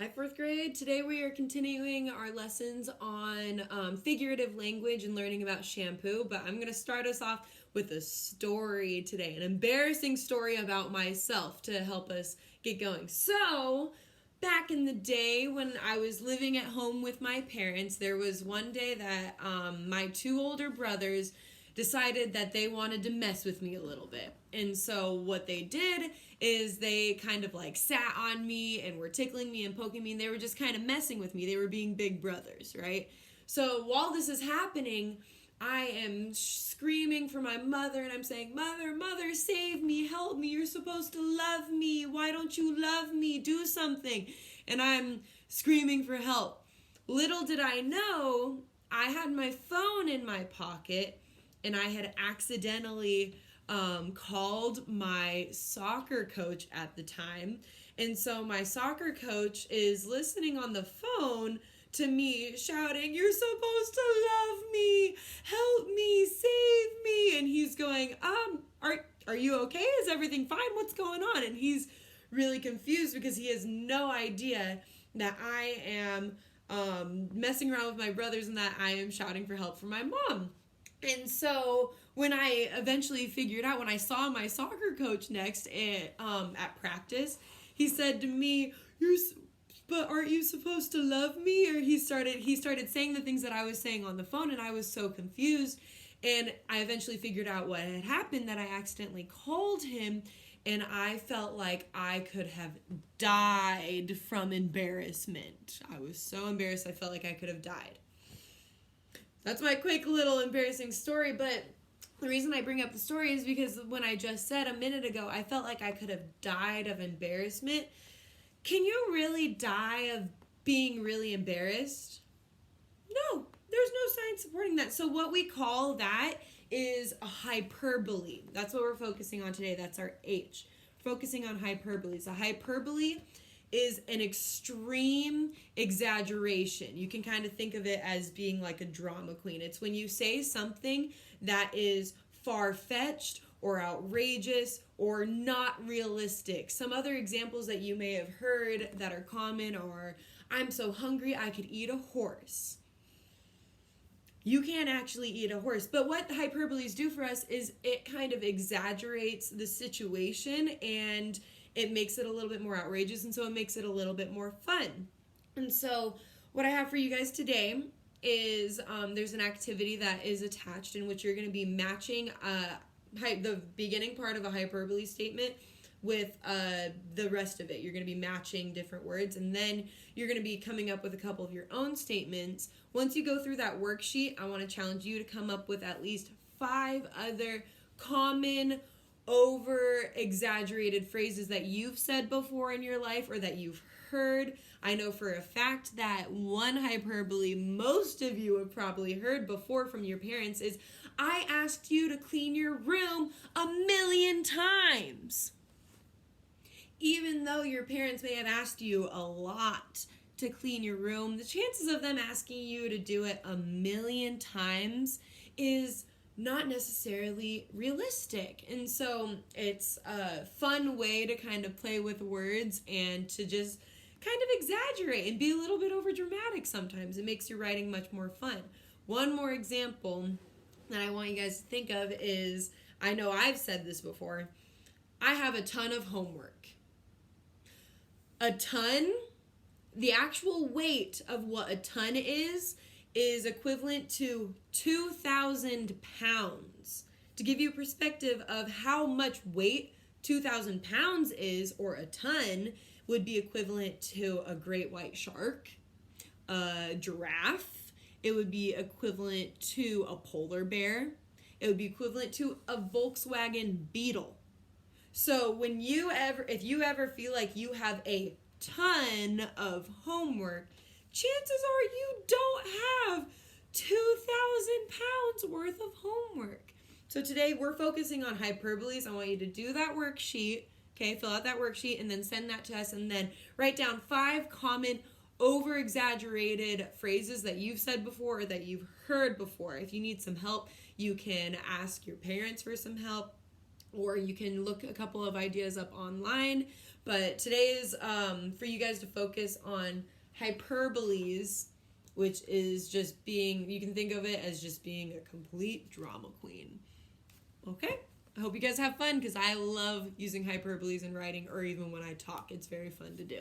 Hi, fourth grade. Today we are continuing our lessons on figurative language and learning about shampoo, but I'm going to start us off with a story today, an embarrassing story about myself to help us get going. So, back in the day when I was living at home with my parents, there was one day that my two older brothers decided that they wanted to mess with me a little bit. And so what they did is they kind of like sat on me and were tickling me and poking me, and they were just kind of messing with me. They were being big brothers, right? So while this is happening, I am screaming for my mother, and I'm saying, "Mother, mother, save me, help me, you're supposed to love me. Why don't you love me? Do something." And I'm screaming for help. Little did I know, I had my phone in my pocket, and I had accidentally called my soccer coach at the time. And so my soccer coach is listening on the phone to me shouting, "You're supposed to love me, help me, save me." And he's going, are you okay? Is everything fine? What's going on? And he's really confused because he has no idea that I am messing around with my brothers and that I am shouting for help from my mom. And so when I eventually figured out, when I saw my soccer coach next at practice, he said to me, "But aren't you supposed to love me?" Or he started saying the things that I was saying on the phone, and I was so confused. And I eventually figured out what had happened, that I accidentally called him, and I felt like I could have died from embarrassment. I was so embarrassed, I felt like I could have died. That's my quick little embarrassing story, but the reason I bring up the story is because when I just said a minute ago, I felt like I could have died of embarrassment. Can you really die of being really embarrassed? No, there's no science supporting that. So what we call that is a hyperbole. That's what we're focusing on today. That's our H. Focusing on hyperboles. A hyperbole is an extreme exaggeration. You can kind of think of it as being like a drama queen. It's when you say something that is far-fetched or outrageous or not realistic. Some other examples that you may have heard that are common are, "I'm so hungry I could eat a horse." You can't actually eat a horse. But what the hyperboles do for us is it kind of exaggerates the situation, and it makes it a little bit more outrageous, and so it makes it a little bit more fun. And so what I have for you guys today is there's an activity that is attached in which you're going to be matching the beginning part of a hyperbole statement with the rest of it. You're going to be matching different words, and then you're going to be coming up with a couple of your own statements. Once you go through that worksheet, I want to challenge you to come up with at least 5 other common over-exaggerated phrases that you've said before in your life or that you've heard. I know for a fact that one hyperbole most of you have probably heard before from your parents is, "I asked you to clean your room 1,000,000 times." Even though your parents may have asked you a lot to clean your room, the chances of them asking you to do it 1,000,000 times is not necessarily realistic. And so it's a fun way to kind of play with words and to just kind of exaggerate and be a little bit over dramatic sometimes. It makes your writing much more fun. One more example that I want you guys to think of is, I know I've said this before, "I have a ton of homework." A ton, the actual weight of what a ton is equivalent to 2,000 pounds. To give you a perspective of how much weight 2,000 pounds is, or a ton, would be equivalent to a great white shark, a giraffe. It would be equivalent to a polar bear. It would be equivalent to a Volkswagen Beetle. So if you ever feel like you have a ton of homework, chances are you don't have 2,000 pounds worth of homework. So today we're focusing on hyperboles. I want you to do that worksheet, okay? Fill out that worksheet and then send that to us, and then write down 5 common over-exaggerated phrases that you've said before or that you've heard before. If you need some help, you can ask your parents for some help, or you can look a couple of ideas up online. But today is for you guys to focus on hyperboles, which is just being, you can think of it as just being a complete drama queen. Okay? I hope you guys have fun because I love using hyperboles in writing or even when I talk. It's very fun to do.